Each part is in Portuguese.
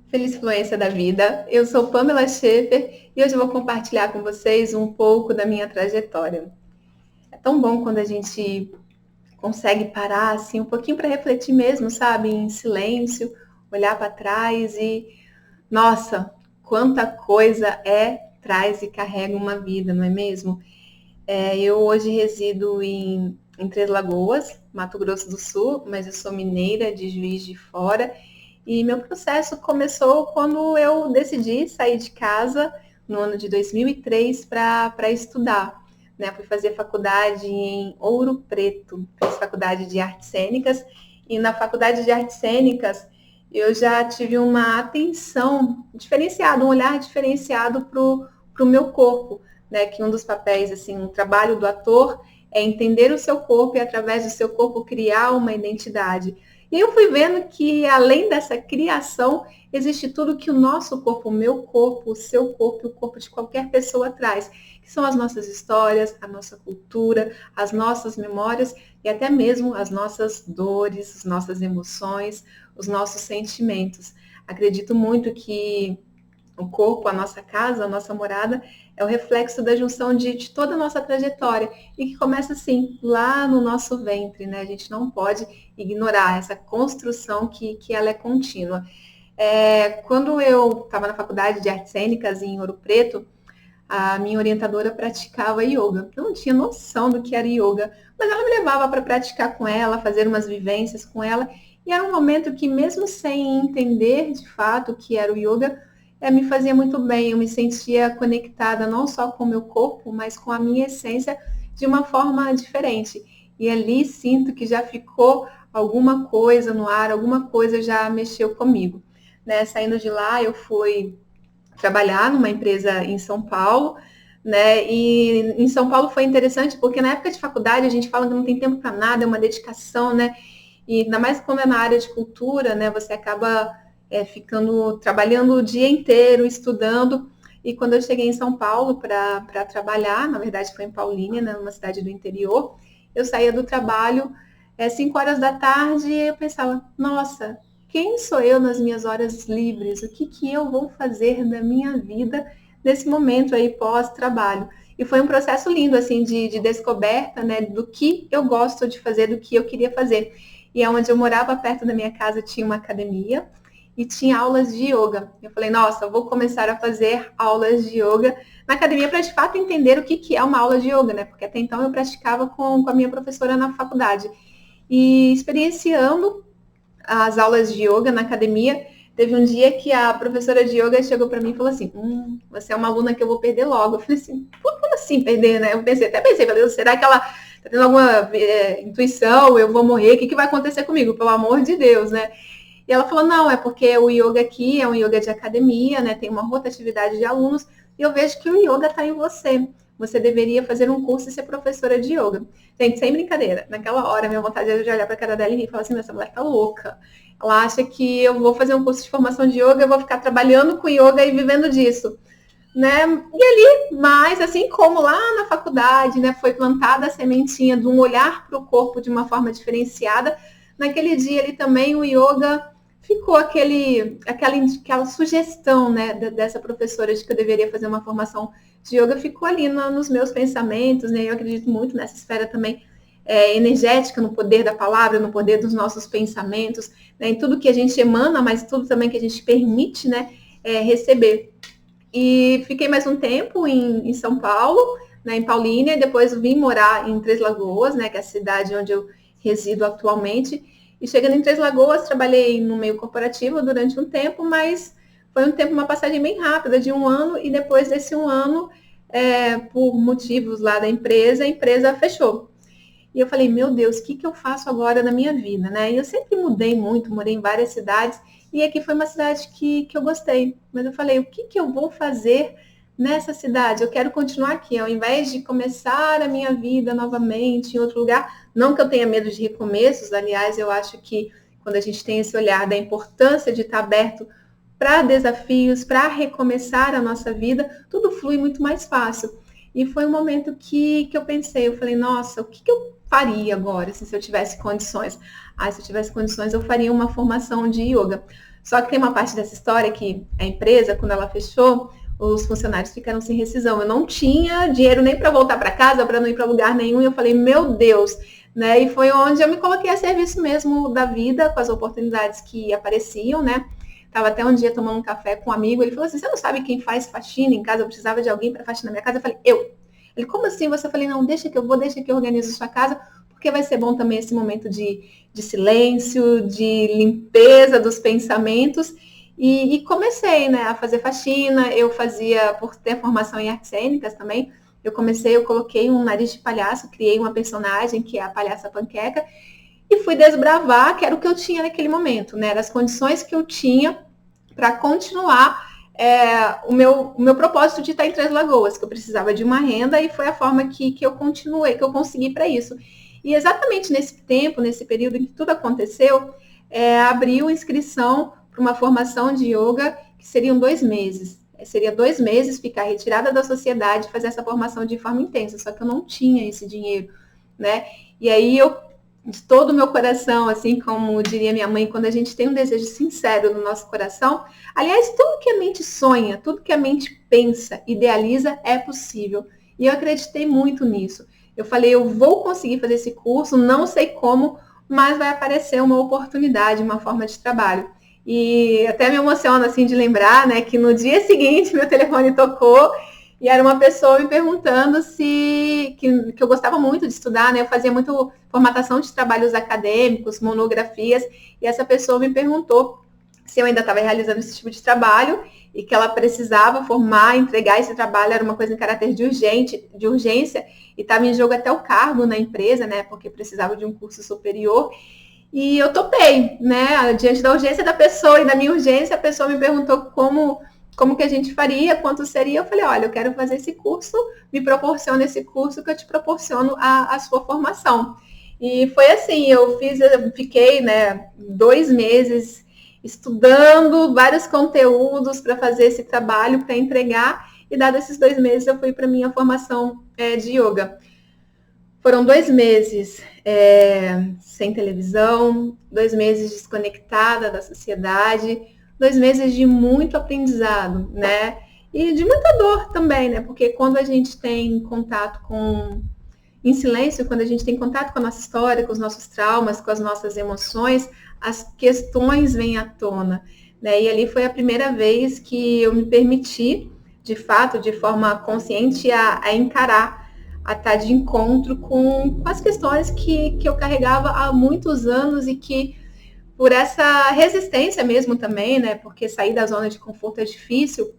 Feliz Fluência da Vida. Eu sou Pamela Scheffer e hoje eu vou compartilhar com vocês um pouco da minha trajetória. É tão bom quando a gente consegue parar assim um pouquinho para refletir mesmo, sabe, em silêncio, olhar para trás e, nossa, quanta coisa traz e carrega uma vida, não é mesmo? Eu hoje resido em Três Lagoas, Mato Grosso do Sul, mas eu sou mineira de Juiz de Fora. E meu processo começou quando eu decidi sair de casa no ano de 2003 para estudar. Né? Fui fazer faculdade em Ouro Preto, fiz faculdade de artes cênicas, e na faculdade de artes cênicas eu já tive uma atenção diferenciada, um olhar diferenciado para o meu corpo, né? Que um dos papéis, assim, um trabalho do ator é entender o seu corpo e através do seu corpo criar uma identidade. E eu fui vendo que, além dessa criação, existe tudo que o nosso corpo, o meu corpo, o seu corpo e o corpo de qualquer pessoa traz, que são as nossas histórias, a nossa cultura, as nossas memórias e até mesmo as nossas dores, as nossas emoções, os nossos sentimentos. Acredito muito que o corpo, a nossa casa, a nossa morada, é o reflexo da junção de toda a nossa trajetória e que começa assim, lá no nosso ventre, né? A gente não pode ignorar essa construção que ela é contínua. Quando eu estava na faculdade de artes cênicas em Ouro Preto, a minha orientadora praticava yoga. Eu não tinha noção do que era yoga, mas ela me levava para praticar com ela, fazer umas vivências com ela, e era um momento que, mesmo sem entender de fato o que era o yoga, me fazia muito bem. Eu me sentia conectada não só com o meu corpo, mas com a minha essência de uma forma diferente. E ali sinto que já ficou alguma coisa no ar, alguma coisa já mexeu comigo. Né? Saindo de lá, eu fui trabalhar numa empresa em São Paulo, né? E em São Paulo foi interessante porque na época de faculdade a gente fala que não tem tempo para nada, é uma dedicação, né? E ainda mais quando é na área de cultura, né? Você acaba ficando trabalhando o dia inteiro, estudando. E quando eu cheguei em São Paulo para trabalhar, na verdade foi em Paulínia, né, numa cidade do interior, eu saía do trabalho 5 horas da tarde e eu pensava, nossa, quem sou eu nas minhas horas livres? O que eu vou fazer da minha vida nesse momento aí pós-trabalho? E foi um processo lindo, assim, de descoberta, né, do que eu gosto de fazer, do que eu queria fazer. E onde eu morava, perto da minha casa, tinha uma academia e tinha aulas de yoga. Eu falei, nossa, eu vou começar a fazer aulas de yoga na academia para, de fato, entender o que é uma aula de yoga, né? Porque até então eu praticava com a minha professora na faculdade. E experienciando as aulas de yoga na academia, teve um dia que a professora de yoga chegou para mim e falou assim, você é uma aluna que eu vou perder logo. Eu falei assim, como assim perder, né? Eu até pensei, falei, será que ela tá tendo alguma intuição, eu vou morrer, o que vai acontecer comigo? Pelo amor de Deus, né? E ela falou, não, é porque o yoga aqui é um yoga de academia, né? Tem uma rotatividade de alunos, e eu vejo que o yoga está em você. Você deveria fazer um curso e ser professora de yoga. Gente, sem brincadeira. Naquela hora, minha vontade era de olhar para a cara dela e rir e falar assim, essa mulher tá louca. Ela acha que eu vou fazer um curso de formação de yoga, eu vou ficar trabalhando com yoga e vivendo disso. Né? E ali, mas assim como lá na faculdade, né, foi plantada a sementinha de um olhar para o corpo de uma forma diferenciada, naquele dia ali também o yoga ficou aquela sugestão, né, dessa professora de que eu deveria fazer uma formação de yoga, ficou ali nos meus pensamentos, né? Eu acredito muito nessa esfera também energética, no poder da palavra, no poder dos nossos pensamentos, né, em tudo que a gente emana, mas tudo também que a gente permite, né, receber. E fiquei mais um tempo em São Paulo, né, em Paulínia, e depois vim morar em Três Lagoas, né, que é a cidade onde eu resido atualmente. E chegando em Três Lagoas, trabalhei no meio corporativo durante um tempo, mas foi um tempo, uma passagem bem rápida, de 1 ano, e depois desse 1 ano, por motivos lá da empresa, a empresa fechou. E eu falei, meu Deus, o que eu faço agora na minha vida, né? E eu sempre mudei muito, morei em várias cidades, e aqui foi uma cidade que eu gostei. Mas eu falei, o que eu vou fazer nessa cidade? Eu quero continuar aqui, ao invés de começar a minha vida novamente em outro lugar. Não que eu tenha medo de recomeços, aliás, eu acho que quando a gente tem esse olhar da importância de estar aberto para desafios, para recomeçar a nossa vida, tudo flui muito mais fácil. E foi um momento que eu pensei, eu falei, nossa, o que eu faria agora, assim, se eu tivesse condições? Se eu tivesse condições, eu faria uma formação de yoga. Só que tem uma parte dessa história que a empresa, quando ela fechou, os funcionários ficaram sem rescisão. Eu não tinha dinheiro nem para voltar para casa, para não ir para lugar nenhum. E eu falei, meu Deus, né? E foi onde eu me coloquei a serviço mesmo da vida, com as oportunidades que apareciam, né? Tava até um dia tomando um café com um amigo, ele falou assim, você não sabe quem faz faxina em casa? Eu precisava de alguém para faxinar na minha casa. Eu falei, eu. Ele, como assim? Eu falei, não, deixa que eu vou, deixa que eu organizo sua casa, porque vai ser bom também esse momento de silêncio, de limpeza dos pensamentos. E comecei, né, a fazer faxina. Eu fazia, por ter formação em artes cênicas também, eu coloquei um nariz de palhaço, criei uma personagem que é a Palhaça Panqueca, e fui desbravar, que era o que eu tinha naquele momento, né? Eram as condições que eu tinha para continuar o meu propósito de estar em Três Lagoas, que eu precisava de uma renda, e foi a forma que eu continuei, que eu consegui para isso. E exatamente nesse tempo, nesse período em que tudo aconteceu, abriu inscrição para uma formação de yoga que seriam 2 meses. Seria 2 meses ficar retirada da sociedade, fazer essa formação de forma intensa, só que eu não tinha esse dinheiro, né? E aí eu, de todo o meu coração, assim como diria minha mãe, quando a gente tem um desejo sincero no nosso coração, aliás, tudo que a mente sonha, tudo que a mente pensa, idealiza, é possível. E eu acreditei muito nisso. Eu falei, eu vou conseguir fazer esse curso, não sei como, mas vai aparecer uma oportunidade, uma forma de trabalho. E até me emociona, assim, de lembrar, né, que no dia seguinte meu telefone tocou e era uma pessoa me perguntando que eu gostava muito de estudar, né? Eu fazia muito formatação de trabalhos acadêmicos, monografias, e essa pessoa me perguntou se eu ainda estava realizando esse tipo de trabalho e que ela precisava formar, entregar esse trabalho, era uma coisa em caráter de urgência, e estava em jogo até o cargo na empresa, né? Porque precisava de um curso superior. E eu topei, né? Diante da urgência da pessoa e da minha urgência, a pessoa me perguntou como que a gente faria, quanto seria. Eu falei, olha, eu quero fazer esse curso, me proporciona esse curso que eu te proporciono a sua formação. E foi assim, eu fiquei, né, 2 meses estudando vários conteúdos para fazer esse trabalho, para entregar, e dado esses 2 meses eu fui para minha formação de yoga. Foram 2 meses sem televisão, 2 meses desconectada da sociedade, 2 meses de muito aprendizado, né? E de muita dor também, né? Porque quando a gente tem contato em silêncio, quando a gente tem contato com a nossa história, com os nossos traumas, com as nossas emoções, as questões vêm à tona, né? E ali foi a primeira vez que eu me permiti, de fato, de forma consciente, a encarar, a estar de encontro com as questões que eu carregava há muitos anos e que, por essa resistência mesmo também, né? Porque sair da zona de conforto é difícil,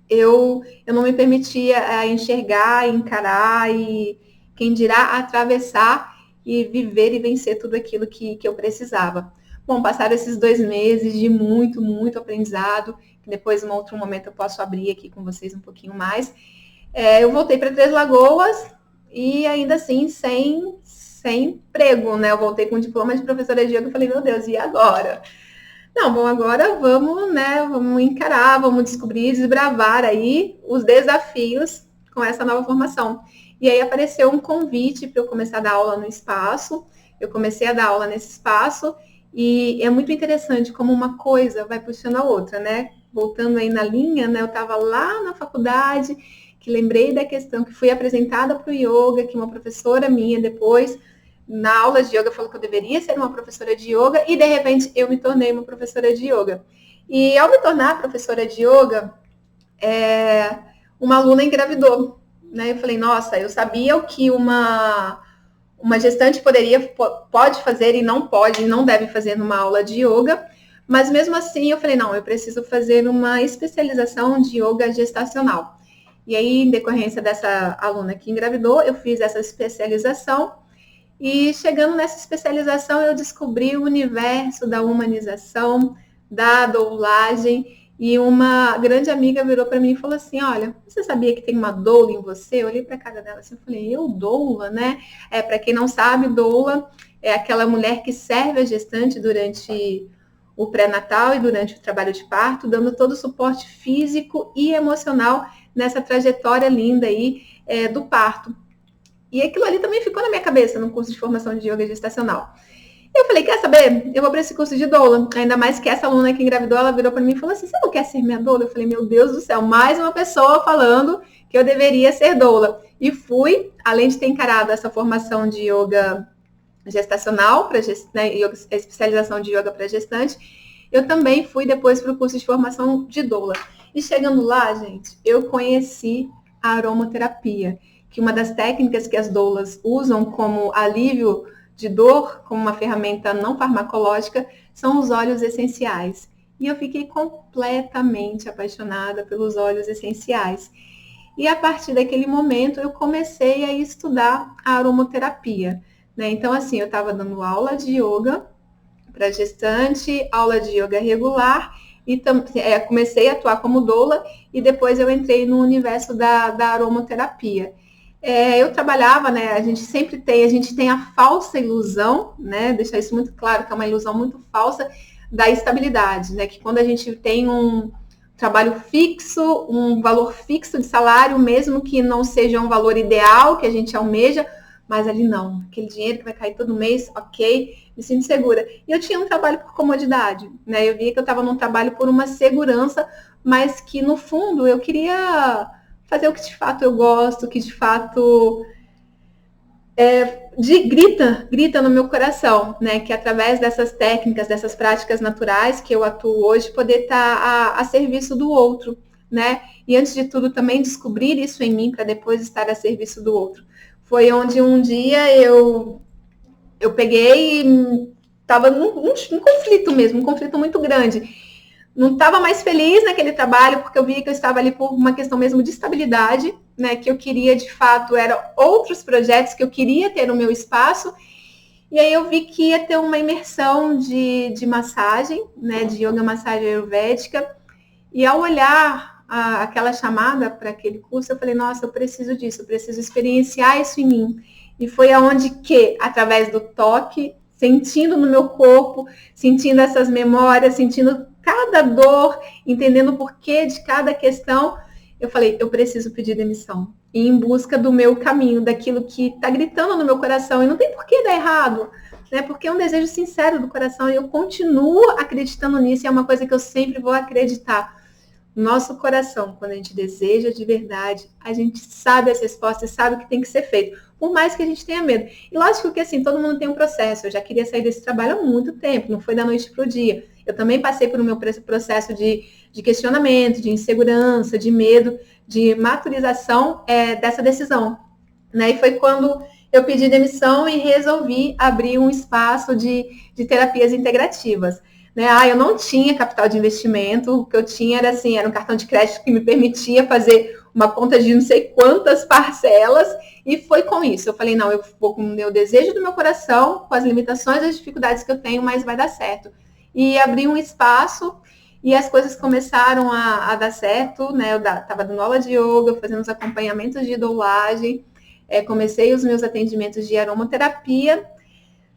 eu não me permitia enxergar, encarar e, quem dirá, atravessar e viver e vencer tudo aquilo que eu precisava. Bom, passaram esses 2 meses de muito, muito aprendizado, que depois, em outro momento, eu posso abrir aqui com vocês um pouquinho mais. Eu voltei para Três Lagoas e ainda assim sem emprego, né? Eu voltei com diploma de professora de yoga e falei, meu Deus, e agora? Não, bom, agora vamos, né? Vamos encarar, vamos descobrir, desbravar aí os desafios com essa nova formação. E aí apareceu um convite para eu começar a dar aula no espaço. Eu comecei a dar aula nesse espaço e é muito interessante como uma coisa vai puxando a outra, né? Voltando aí na linha, né? Eu estava lá na faculdade, que lembrei da questão que fui apresentada para o yoga, que uma professora minha depois, na aula de yoga, falou que eu deveria ser uma professora de yoga, e de repente eu me tornei uma professora de yoga. E ao me tornar professora de yoga, uma aluna engravidou, né? Eu falei, nossa, eu sabia o que uma gestante pode fazer e não pode, não deve fazer numa aula de yoga, mas mesmo assim eu falei, não, eu preciso fazer uma especialização de yoga gestacional. E aí, em decorrência dessa aluna que engravidou, eu fiz essa especialização. E chegando nessa especialização, eu descobri o universo da humanização, da doulagem, e uma grande amiga virou para mim e falou assim, olha, você sabia que tem uma doula em você? Eu olhei para a cara dela assim, eu falei, eu doula, né? Para quem não sabe, doula é aquela mulher que serve a gestante durante o pré-natal e durante o trabalho de parto, dando todo o suporte físico e emocional nessa trajetória linda aí do parto. E aquilo ali também ficou na minha cabeça no curso de formação de yoga gestacional. Eu falei, quer saber? Eu vou para esse curso de doula. Ainda mais que essa aluna que engravidou, ela virou para mim e falou assim, você não quer ser minha doula? Eu falei, meu Deus do céu, mais uma pessoa falando que eu deveria ser doula. E fui, além de ter encarado essa formação de yoga gestacional, né, especialização de yoga para gestante, eu também fui depois para o curso de formação de doula. E chegando lá, gente, eu conheci a aromaterapia, que uma das técnicas que as doulas usam como alívio de dor, como uma ferramenta não farmacológica, são os óleos essenciais. E eu fiquei completamente apaixonada pelos óleos essenciais. E a partir daquele momento eu comecei a estudar a aromaterapia, né? Então, assim, eu estava dando aula de yoga para gestante, aula de yoga regular, e comecei a atuar como doula, e depois eu entrei no universo da aromaterapia. Eu trabalhava, né? A gente tem a falsa ilusão, né? Deixar isso muito claro, que é uma ilusão muito falsa da estabilidade, né? Que quando a gente tem um trabalho fixo, um valor fixo de salário, mesmo que não seja um valor ideal que a gente almeja, mas ali não, aquele dinheiro que vai cair todo mês, ok, me sinto segura. E eu tinha um trabalho por comodidade, né? Eu via que eu estava num trabalho por uma segurança, mas que no fundo eu queria fazer o que de fato eu gosto, que de fato grita no meu coração, né? Que através dessas técnicas, dessas práticas naturais que eu atuo hoje, poder estar a serviço do outro, né? E antes de tudo também descobrir isso em mim para depois estar a serviço do outro. Foi onde um dia eu peguei e estava num conflito mesmo, um conflito muito grande. Não estava mais feliz naquele trabalho, porque eu via que eu estava ali por uma questão mesmo de estabilidade, né? Que eu queria, de fato, eram outros projetos que eu queria ter no meu espaço. E aí eu vi que ia ter uma imersão de massagem, né? De yoga massagem ayurvédica. E ao olhar aquela chamada para aquele curso, eu falei, nossa, eu preciso disso, eu preciso experienciar isso em mim. E foi aonde que, através do toque, sentindo no meu corpo, sentindo essas memórias, sentindo cada dor, entendendo o porquê de cada questão, eu falei, eu preciso pedir demissão. E em busca do meu caminho, daquilo que está gritando no meu coração. E não tem por que dar errado, né? Porque é um desejo sincero do coração e eu continuo acreditando nisso. E é uma coisa que eu sempre vou acreditar. Nosso coração, quando a gente deseja de verdade, a gente sabe as respostas, sabe o que tem que ser feito, por mais que a gente tenha medo. E lógico que assim, todo mundo tem um processo. Eu já queria sair desse trabalho há muito tempo, não foi da noite para o dia. Eu também passei por um meu processo de questionamento, de insegurança, de medo, de maturização dessa decisão, né? E foi quando eu pedi demissão e resolvi abrir um espaço de terapias integrativas. Né? Eu não tinha capital de investimento, o que eu tinha era um cartão de crédito que me permitia fazer uma conta de não sei quantas parcelas, e foi com isso. Eu falei, não, eu vou com o meu desejo do meu coração, com as limitações e as dificuldades que eu tenho, mas vai dar certo. E abri um espaço e as coisas começaram a dar certo, né? Eu estava dando aula de yoga, fazendo os acompanhamentos de doulagem, comecei os meus atendimentos de aromaterapia.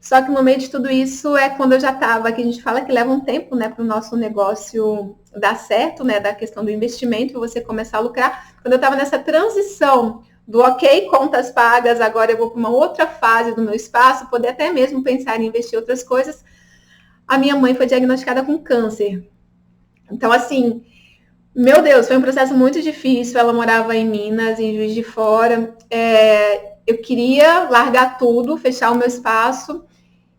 Só que no meio de tudo isso é quando eu já estava, que a gente fala que leva um tempo, né, para o nosso negócio dar certo, né, da questão do investimento, você começar a lucrar. Quando eu estava nessa transição do ok, contas pagas, agora eu vou para uma outra fase do meu espaço, poder até mesmo pensar em investir em outras coisas, a minha mãe foi diagnosticada com câncer. Então, assim, meu Deus, foi um processo muito difícil. Ela morava em Minas, em Juiz de Fora. Eu queria largar tudo, fechar o meu espaço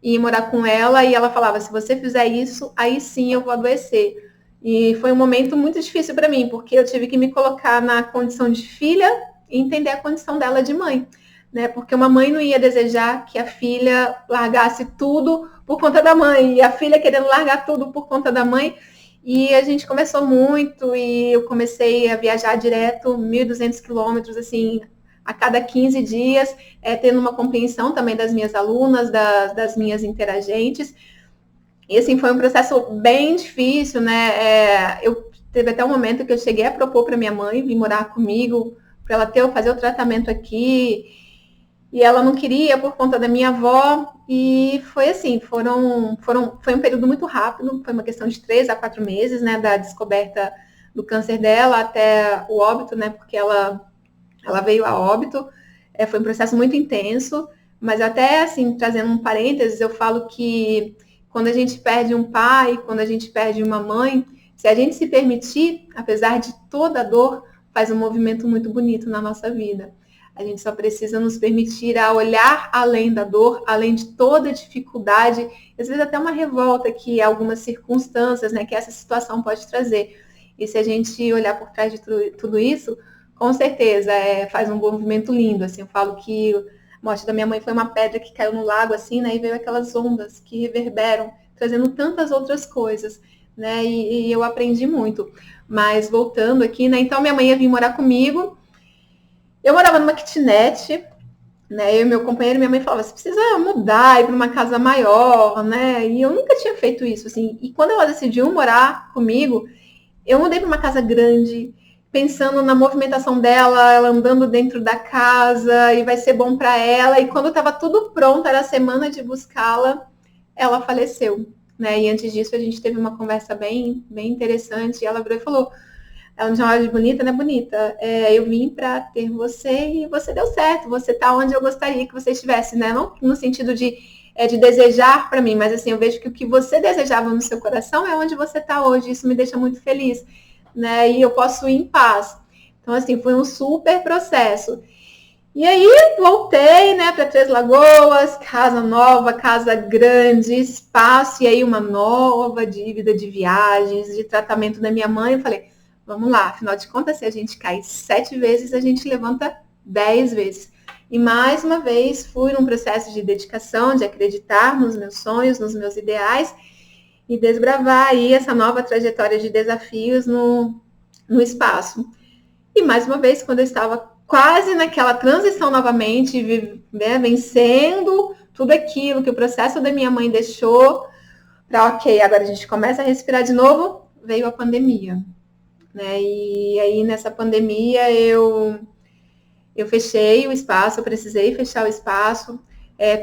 e morar com ela, e ela falava, se você fizer isso, aí sim eu vou adoecer. E foi um momento muito difícil para mim, porque eu tive que me colocar na condição de filha e entender a condição dela de mãe, né? Porque uma mãe não ia desejar que a filha largasse tudo por conta da mãe, e a filha querendo largar tudo por conta da mãe. E a gente começou muito, e eu comecei a viajar direto 1.200 quilômetros, assim, a cada 15 dias, tendo uma compreensão também das minhas alunas, das minhas interagentes. E assim, foi um processo bem difícil, né? Teve até um momento que eu cheguei a propor para minha mãe vir morar comigo, para ela fazer o tratamento aqui, e ela não queria por conta da minha avó, e foi assim, foi um período muito rápido, foi uma questão de 3 a 4 meses, né, da descoberta do câncer dela até o óbito, né, porque ela veio a óbito. Foi um processo muito intenso, Mas até, assim, trazendo um parênteses, eu falo que quando a gente perde um pai, quando a gente perde uma mãe, se a gente se permitir, apesar de toda a dor, faz um movimento muito bonito na nossa vida. A gente só precisa nos permitir a olhar além da dor, além de toda a dificuldade, às vezes até uma revolta que algumas circunstâncias, né, que essa situação pode trazer. E se a gente olhar por trás de tudo isso, com certeza faz um movimento lindo. Assim, eu falo que a morte da minha mãe foi uma pedra que caiu no lago, assim, né, e veio aquelas ondas que reverberam, trazendo tantas outras coisas, né, e eu aprendi muito. Mas voltando aqui, né, então minha mãe ia vir morar comigo. Eu morava numa kitnet, né? Eu e meu companheiro, minha mãe falava, você precisa mudar, ir para uma casa maior, né? E eu nunca tinha feito isso, assim. E quando ela decidiu morar comigo, eu mudei para uma casa grande, pensando na movimentação dela, ela andando dentro da casa, e vai ser bom para ela. E quando estava tudo pronto, era a semana de buscá-la, ela faleceu, né? E antes disso, a gente teve uma conversa bem interessante, e ela virou e falou, ela me chamava de bonita, né? Bonita. Eu vim para ter você e você deu certo. Você está onde eu gostaria que você estivesse, né? Não no sentido de desejar para mim, mas assim, eu vejo que o que você desejava no seu coração é onde você está hoje. Isso me deixa muito feliz, né? E eu posso ir em paz. Então, assim, foi um super processo. E aí, voltei, né, para Três Lagoas, casa nova, casa grande, espaço, e aí uma nova dívida de viagens, de tratamento da minha mãe. Eu falei, vamos lá, afinal de contas, se a gente cai 7 vezes, a gente levanta 10 vezes. E mais uma vez, fui num processo de dedicação, de acreditar nos meus sonhos, nos meus ideais, e desbravar aí essa nova trajetória de desafios no espaço. E mais uma vez, quando eu estava quase naquela transição novamente, né, vencendo tudo aquilo que o processo da minha mãe deixou, para ok, agora a gente começa a respirar de novo, veio a pandemia. Né? E aí nessa pandemia eu fechei o espaço, eu precisei fechar o espaço,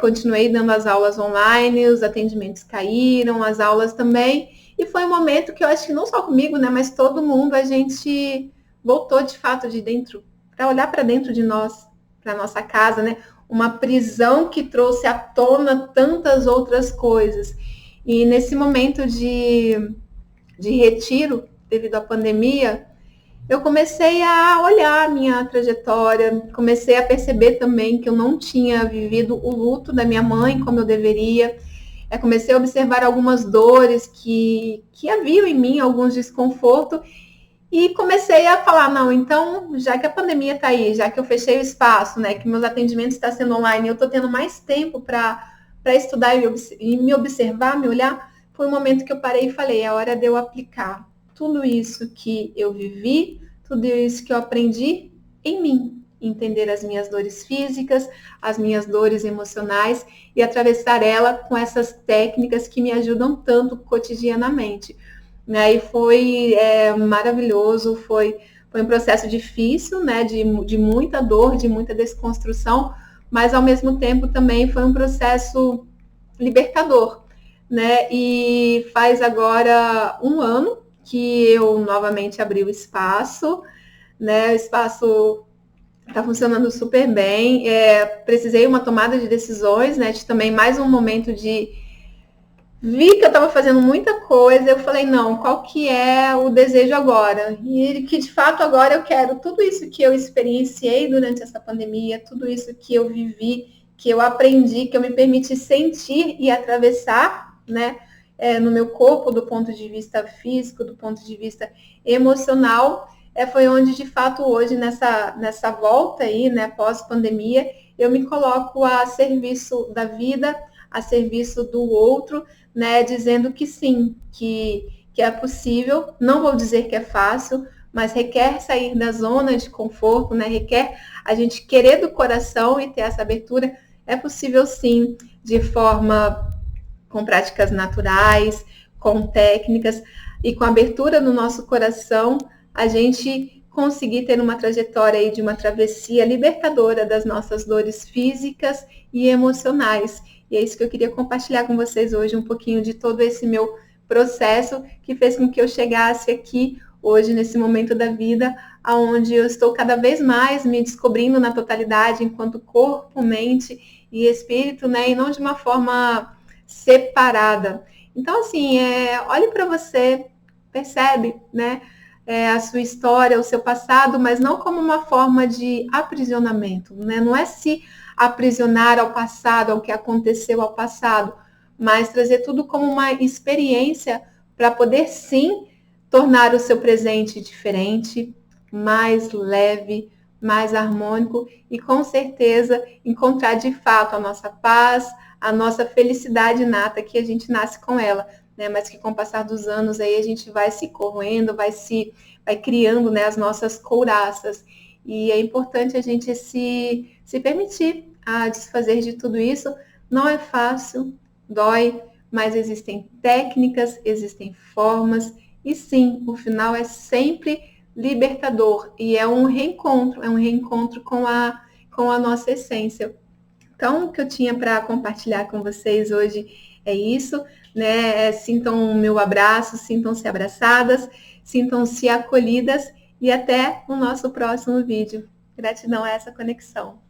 continuei dando as aulas online, os atendimentos caíram, as aulas também, e foi um momento que eu acho que não só comigo, né, mas todo mundo, a gente voltou de fato de dentro, para olhar para dentro de nós, para nossa casa, né, uma prisão que trouxe à tona tantas outras coisas. E nesse momento de retiro, devido à pandemia, eu comecei a olhar a minha trajetória, comecei a perceber também que eu não tinha vivido o luto da minha mãe como eu deveria. Comecei a observar algumas dores que haviam em mim, alguns desconfortos, e comecei a falar, não, então, já que a pandemia está aí, já que eu fechei o espaço, né, que meus atendimentos estão sendo online, eu estou tendo mais tempo para estudar e me observar, me olhar, foi um momento que eu parei e falei, é hora de eu aplicar tudo isso que eu vivi, tudo isso que eu aprendi em mim, entender as minhas dores físicas, as minhas dores emocionais e atravessar ela com essas técnicas que me ajudam tanto cotidianamente. Né? E foi maravilhoso, foi um processo difícil, né? De muita dor, de muita desconstrução, mas ao mesmo tempo também foi um processo libertador, né? E faz agora 1 ano que eu novamente abri o espaço, né? O espaço está funcionando super bem. Precisei uma tomada de decisões, né? De também mais um momento de vi que eu estava fazendo muita coisa, eu falei, não, qual que é o desejo agora? E que de fato agora eu quero tudo isso que eu experienciei durante essa pandemia, tudo isso que eu vivi, que eu aprendi, que eu me permiti sentir e atravessar, né, no meu corpo, do ponto de vista físico, do ponto de vista emocional, foi onde de fato hoje, nessa volta aí, né, pós-pandemia, eu me coloco a serviço da vida, a serviço do outro, né, dizendo que sim, que é possível, não vou dizer que é fácil, mas requer sair da zona de conforto, né, requer a gente querer do coração e ter essa abertura, é possível sim, de forma com práticas naturais, com técnicas e com abertura no nosso coração, a gente conseguir ter uma trajetória aí de uma travessia libertadora das nossas dores físicas e emocionais. E é isso que eu queria compartilhar com vocês hoje, um pouquinho de todo esse meu processo que fez com que eu chegasse aqui hoje, nesse momento da vida, onde eu estou cada vez mais me descobrindo na totalidade, enquanto corpo, mente e espírito, né? E não de uma forma separada. Então, assim, olhe para você, percebe, né? A sua história, o seu passado, mas não como uma forma de aprisionamento, né? Não é se aprisionar ao passado, ao que aconteceu ao passado, mas trazer tudo como uma experiência para poder sim tornar o seu presente diferente, mais leve, mais harmônico e com certeza encontrar de fato a nossa paz, a nossa felicidade inata que a gente nasce com ela, né? Mas que com o passar dos anos aí a gente vai se corroendo, vai criando, né, as nossas couraças. E é importante a gente se permitir a desfazer de tudo isso. Não é fácil, dói, mas existem técnicas, existem formas, e sim, o final é sempre libertador e é um reencontro com a nossa essência. Então, o que eu tinha para compartilhar com vocês hoje é isso, né? Sintam o meu abraço, sintam-se abraçadas, sintam-se acolhidas e até o nosso próximo vídeo. Gratidão a essa conexão.